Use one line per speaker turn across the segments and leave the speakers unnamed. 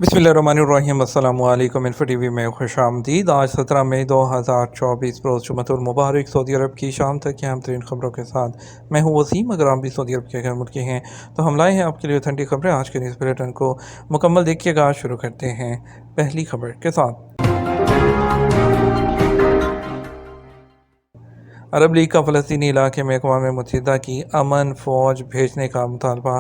बिस्मिल्लाहिर्रहमानिर्रहीम। अस्सलामु अलैकुम। इन्फो टीवी में खुश आमदीद। आज 17 मई 2024 रोज़ जुमअतुल मुबारक। सऊदी अरब की शाम तक की अहम तरीन खबरों के साथ मैं हूँ वसीम। अगर आप भी सऊदी अरब के गैर मुल्की हैं तो हम लाए हैं आपके लिए ऑथेंटिक खबरें। आज के न्यूज़ बुलेटिन को मुकम्मल देखिएगा। आज शुरू करते हैं पहली खबर के साथ। अरब लीग का फ़लस्तीनी इलाके में अक़वाम मुत्तहिदा की अमन फ़ौज भेजने का मुतालबा।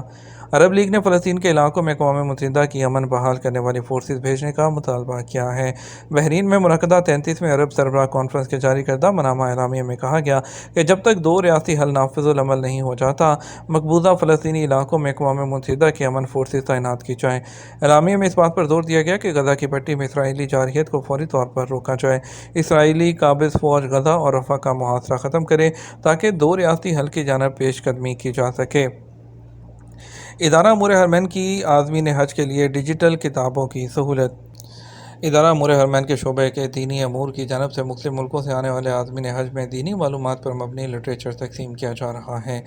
अरब लीग ने फ़लस्तीन के इलाकों में अक़वाम मुत्तहिदा की अमन बहाल करने वाली फोर्सेस भेजने का मुतालबा किया है। बहरीन में मुनक़दा 33वें अरब सरबराह कॉन्फ्रेंस के जारी करदा मनामा एलामिया में कहा गया कि जब तक दो रियासती हल नाफिज़ुल अमल नहीं हो जाता, मकबूजा फ़लस्तीनी इलाकों में अक़वाम मुत्तहिदा की अमन फोर्सेस तैनात की जाएँ। एलामिया में इस बात पर जोर दिया गया कि गज़ा की पट्टी में इसराइली जारहियत को फौरी तौर पर रोका जाए। इसराइली काबिज़ फ़ौज गज़ा और रफ़ा का मुहासरा ख़त्म करे ताकि दो रियासती हल की जानिब पेशकदमी की जा सके। इदारा अमूर हरमैन की आज़मीन हज के लिए डिजिटल किताबों की सहूलत। इदारा अमूर हरमैन के शोबे के दीनी अमूर की जानब से मुख्तलिफ मुल्कों से आने वाले आज़मीन हज में दीनी मालूमात पर मबनी लिटरेचर तकसीम किया जा रहा है।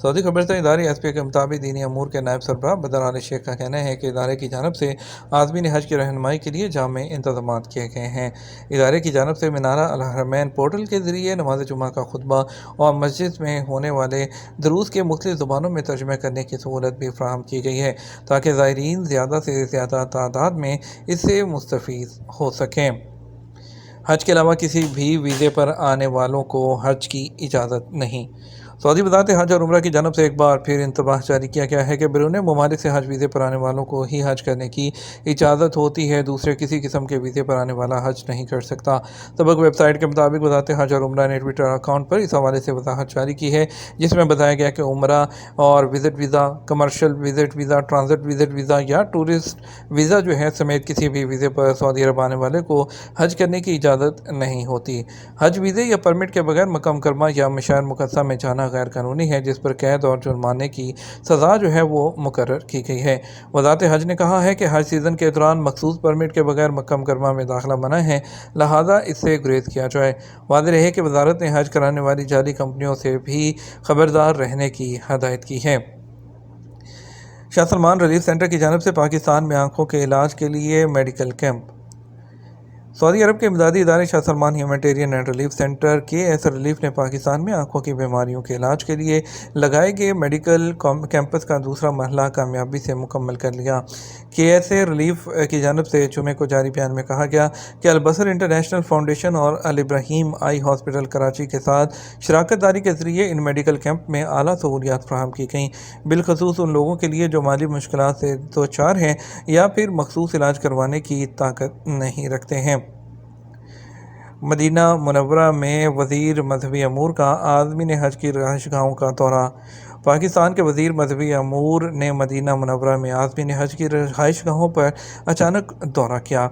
सऊदी खबरसां इदारे एस पी के मुताबिक दीनी अमूर के नायब सरबराह बदर आल शेख का कहना है कि इदारे की जानब से आज़मीन हज की रहनुमाई के लिए जामे इंतजाम किए गए हैं। इदारे की जानब से मीनारा अल हरमैन पोर्टल के ज़रिए नमाज जुमा का खुतबा और मस्जिद में होने वाले दुरूस के मुख्तलिफ ज़ुबानों में तर्जुमा करने की सहूलत भी फराहम की गई है ताकि ज़ायरीन ज़्यादा से ज़्यादा तादाद में इससे मुस्तफ़ीद हो सकें। हज के अलावा किसी भी वीज़े पर आने वालों को हज की इजाज़त नहीं। सऊदी वज़ारत हज और उम्रा की जानब से एक बार फिर इंतबाह जारी किया गया है कि बैरून ममालिक से हज वीज़े पर आने वालों को ही हज करने की इजाज़त होती है। दूसरे किसी किस्म के वीज़े पर आने वाला हज नहीं कर सकता। सबक वेबसाइट के मुताबिक वज़ारत हज और उम्रा ने ट्विटर अकाउंट पर इस हवाले से वजाहत जारी की है, जिसमें बताया गया कि उम्रा और visit visa, commercial visit visa, transit visit visa या टूरिस्ट वीज़ा जो है समेत किसी भी वीज़े पर सऊदी अरब आने वाले को हज करने की इजाज़त नहीं होती। हज वीज़े या परमिट के बगैर मक्का मुकर्रमा या मशार मुक़द्दसा में जाना गैर कानूनी है, जिस पर कैद और जुर्माने की सज़ा जो है वो मुकर्रर की गई है। वज़ारत हज ने कहा है कि हज सीज़न के दौरान मखसूस परमिट के बगैर मक्का मुकर्रमा में दाखिला मना है, लिहाजा इससे गुरेज किया जाए। वाज़ेह रहे कि वज़ारत ने हज कराने वाली जाली कंपनियों से भी खबरदार रहने की हदायत की है। शाह सलमान रिलीफ सेंटर की जानब से पाकिस्तान में आंखों के इलाज के लिए मेडिकल कैंप। सऊदी अरब के इमदादी इदारे Shah Salman humanitarian and relief centre KS relief ने पाकिस्तान में आंखों की बीमारियों के इलाज के लिए लगाए गए मेडिकल कैंपस का दूसरा मरहला कामयाबी से मुकम्मल कर लिया। KS रिलीफ की जानब से जुमे को जारी बयान में कहा गया कि अलबसर इंटरनेशनल फाउंडेशन और अल इब्राहीम आई हॉस्पिटल कराची के साथ शराकत दारी के ज़रिए इन मेडिकल कैंप में आला सहूलियात फराहम की गई, बिलखसूस उन लोगों के लिए जो माली मुश्किलात से दो चार हैं या फिर मखसूस इलाज करवाने की ताकत नहीं रखते हैं। मदीना मुनव्वरा में वज़ीर मजहबी अमूर का आज़मीन हज की रहायशगाहों का दौरा। पाकिस्तान के वज़ीर मजहबी अमूर ने मदीना मुनव्वरा में आज़मीन हज की रहायशगाहों पर अचानक दौरा किया।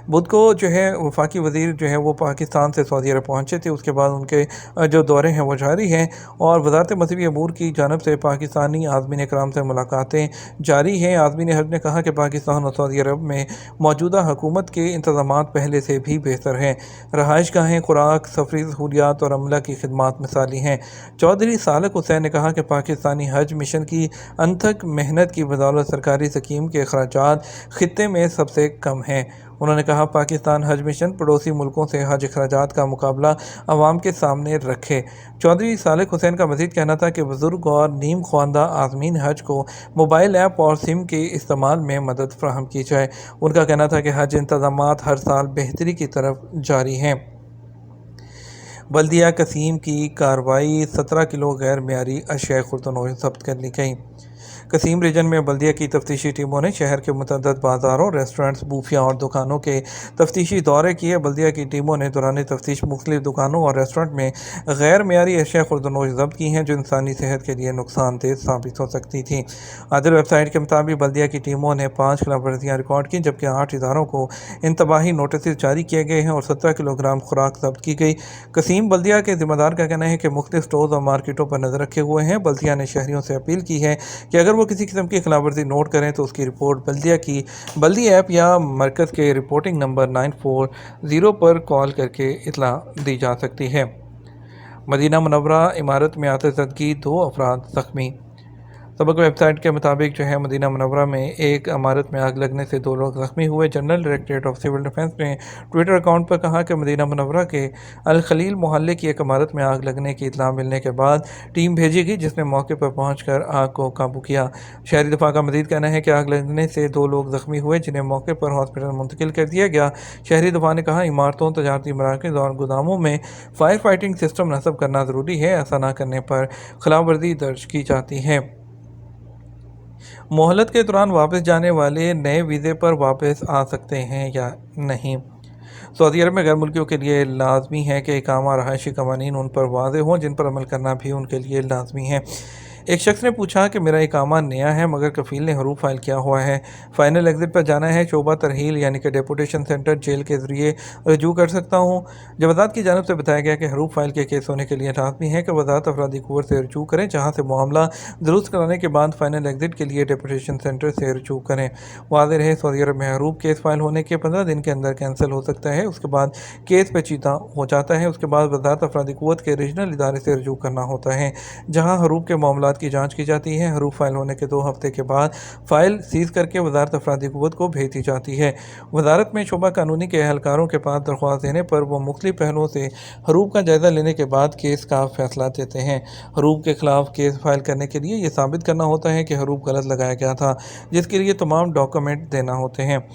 बुध को जो है वफाकी वज़ीर जो है वो पाकिस्तान से सऊदी अरब पहुँचे थे। उसके बाद उनके जो दौरे हैं वो जारी हैं और वज़ारत मजहबी अमूर की जानब से पाकिस्तानी आज़मीन कराम से मुलाकातें जारी हैं। आज़मीन हज ने कहा कि पाकिस्तान और सऊदी अरब में मौजूदा हुकूमत के इंतज़ाम पहले से भी बेहतर हैं। रहायशगाहें, खुराक, सफरी सहूलियात और अमला की खिदमात मिसाली हैं। चौधरी सालक हुसैन ने कहा कि पाकिस्तानी हज मिशन की अनथक मेहनत की बदौलत सरकारी स्कीम के अखराजात खित्ते में सबसे कम हैं। उन्होंने कहा पाकिस्तान हज मिशन पड़ोसी मुल्कों से हज अखराजात का मुकाबला अवाम के सामने रखे। चौधरी सालक हुसैन का मज़ीद कहना था कि बुज़ुर्ग और नीम ख्वानदा आज़मीन हज को मोबाइल ऐप और सिम के इस्तेमाल में मदद फराहम की जाए। उनका कहना था कि हज इंतज़ामात हर साल बेहतरी की तरफ जारी हैं। बल्दिया कसीम की कार्रवाई 17 किलो गैर मियारी अशिया खुर्दनोश जब्त कर ली गई। कसीम रीजन में बल्दिया की तफ्तीशी टीमों ने शहर के मुतअद्दिद बाज़ारों, रेस्टोरेंट्स, बूफिया और दुकानों के तफ्तीशी दौरे किए। बल्दिया की टीमों ने दौरान तफ्तीश मुख्तलिफ दुकानों और रेस्टोरेंट में गैर मियारी अशिया खुर्दनोश जब्त की हैं जो इंसानी सेहत के लिए नुकसानदेह साबित हो सकती थी। आदिल वेबसाइट के मुताबिक बल्दिया की टीमों ने 5 खिलाफ वर्जियाँ रिकॉर्ड की, जबकि 8 इदारों को इंतबाही नोटिस जारी किए गए हैं और 17 किलोग्राम खुराक जब्त की गई। कसीम बल्दिया के ज़िम्मेदार का कहना है कि मुख्तलिफ स्टोर्स और मार्केटों पर नज़र रखे हुए हैं। बल्दिया ने शहरियों से अपील की है कि अगर वो किसी किस्म की खिलाफवर्जी नोट करें तो उसकी रिपोर्ट बल्दी ऐप या मरकज़ के रिपोर्टिंग नंबर 940 पर कॉल करके इतला दी जा सकती है। मदीना मुनव्वरा इमारत में आतिशज़दगी 2 अफराद ज़ख्मी। सबक वेबसाइट के मुताबिक जो है मदीना मुनव्वरा में एक इमारत में आग लगने से 2 लोग ज़ख्मी हुए। General directorate of civil defence ने ट्विटर अकाउंट पर कहा कि मदीना मुनव्वरा के अल खलील मोहल्ले की एक इमारत में आग लगने की इत्तला मिलने के बाद टीम भेजी गई, जिसने मौके पर पहुंचकर आग को काबू किया। शहरी दफा का मजीद कहना है कि आग लगने से 2 लोग ज़ख्मी हुए, जिन्हें मौके पर हॉस्पिटल मुंतकिल कर दिया गया। शहरी दफा ने कहा, इमारतों, तजारती मराकज़ और गोदामों में फायर फाइटिंग सिस्टम नस्ब करना ज़रूरी है। ऐसा न करने पर खिलाफ वर्जी दर्ज की जाती है। मोहलत के दौरान वापस जाने वाले नए वीज़े पर वापस आ सकते हैं या नहीं। सऊदी अरब में गैर मुल्कियों के लिए लाजमी है कि इकामा रहायशी कवानीन उन पर वाज़ेह हों, जिन पर अमल करना भी उनके लिए लाजमी है। एक शख्स ने पूछा कि मेरा इकामा नया है मगर कफ़ील ने हरूफ फाइल किया हुआ है, फ़ाइनल एग्ज़िट पर जाना है, शोबा तरहील यानी कि डेपुटेशन सेंटर जेल के ज़रिए रजू कर सकता हूँ। जब वज़ारत की जानिब से बताया गया कि हरूफ फाइल के केस होने के लिए लाजमी है कि वज़ारत अफरादी कुव्वत से रजू करें, जहाँ से मामला दुरुस्त कराने के बाद फ़ाइनल एग्ज़िट के लिए डेपुटेशन सेंटर से रजू करें। वाज़ेह रहे, सऊदी अरब में हरूफ केस फाइल होने के 15 दिन के अंदर कैंसिल हो सकता है। उसके बाद केस पेचीदा हो जाता है। उसके बाद वज़ारत अफरादी कुव्वत के रीजनल इदारे से रजू करना होता है, जहाँ हरूफ के मामलात की जाँच की जाती है। हरूफ फाइल होने के 2 हफ्ते के बाद फाइल सीज करके वज़ारत अफरादी कुव्वत को भेज दी जाती है। वज़ारत में शोबा कानूनी के एहलकारों के पास दरख्वास्त देने पर वो मुख्तलिफ पहलुओं से हरूफ का जायज़ा लेने के बाद केस का फैसला देते हैं। हरूफ के खिलाफ केस फाइल करने के लिए ये साबित करना होता है कि हरूफ गलत लगाया गया था, जिसके लिए तमाम डॉक्यूमेंट देना होते हैं।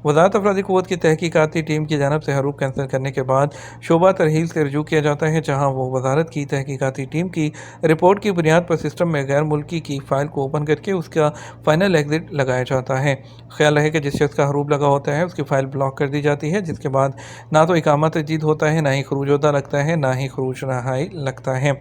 वज़ारत अफरादी कुव्वत की तहकीकाती टीम की जानिब से हरूफ कैंसिल करने के बाद शोबा तरहील से रजू किया जाता है, जहाँ वो वज़ारत की तहकीकाती टीम की रिपोर्ट की बुनियाद पर सिस्टम में गैर मुल्की की फ़ाइल को ओपन करके उसका फ़ाइनल एग्ज़िट लगाया जाता है। ख्याल रहे कि जिस शख्स का हरूफ लगा होता है उसकी फ़ाइल ब्लॉक कर दी जाती है, जिसके बाद ना तो इकामा तजदीद होता है, ना ही खरूज होता लगता है, ना ही खरूज रहाई लगता है।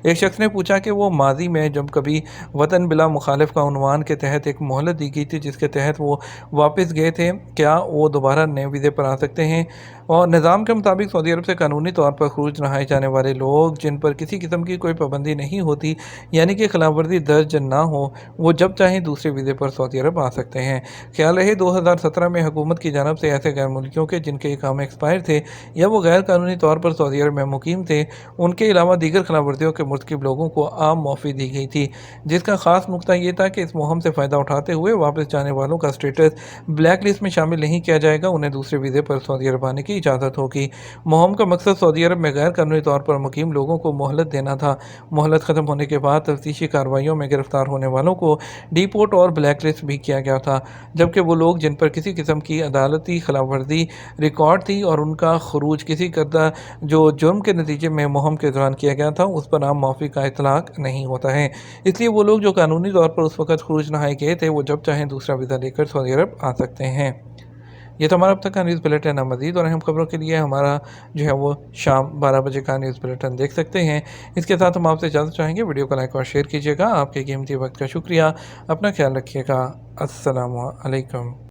एक शख्स ने पूछा कि वो माजी में जब कभी वतन बिला मुखालिफ का उन्वान के तहत एक मोहलत दी गई थी, जिसके तहत वो वापस गए थे, क्या वो दोबारा नए वीज़े पर आ सकते हैं? और निज़ाम के मुताबिक सऊदी अरब से कानूनी तौर पर खरूज रहाए जाने वाले लोग, जिन पर किसी किस्म की कोई पाबंदी नहीं होती, यानी कि खिलाफ वर्जी दर्ज ना हो, वो जब चाहें दूसरे वीज़े पर सऊदी अरब आ सकते हैं। ख्याल रहे 2017 में हुकूमत की जानिब से ऐसे गैर मुल्कियों के जिनके इकामे एक्सपायर थे या वो गैर कानूनी तौर पर सऊदी अरब में मुकीम थे, उनके अलावा दीगर खिलाफ वर्जियों के मुर्तकिब लोगों को आम मुआफ़ी दी गई थी, जिसका ख़ास नुक्ता ये था कि इस मुहिम से फ़ायदा उठाते हुए वापस जाने वालों का स्टेटस ब्लैक लिस्ट में शामिल नहीं किया जाएगा, उन्हें दूसरे वीज़े पर सऊदी अरब आने की इजाज़त होगी। मुहिम का मकसद सऊदी अरब में गैर कानूनी तौर पर मुकीम लोगों को मोहलत देना था। मोहलत ख़त्म होने के बाद तफ्तीशी कार्रवाइयों में गिरफ्तार होने वालों को डिपोर्ट और ब्लैक लिस्ट भी किया गया था, जबकि वो लोग जिन पर किसी किस्म की अदालती खिलाफ वर्जी रिकॉर्ड थी और उनका खरूज किसी करदा जो जुर्म के नतीजे में मुहिम के दौरान किया गया था, उस पर आम माफ़ी का इतलाक नहीं होता है। इसलिए वो लोग जो कानूनी तौर पर उस वक़्त खरूज नहाए गए थे, वो जब चाहें दूसरा वीज़ा लेकर सऊदी अरब आ सकते हैं। ये तो हमारा अब तक का न्यूज़ बुलेटिन है। मज़ीद और अहम खबरों के लिए हमारा जो है वो शाम 12 बजे का न्यूज़ बुलेटिन देख सकते हैं। इसके साथ हम आपसे इजाज़त चाहेंगे। वीडियो को लाइक और शेयर कीजिएगा। आपके कीमती वक्त का शुक्रिया। अपना ख्याल रखिएगा। अस्सलामु अलैकुम।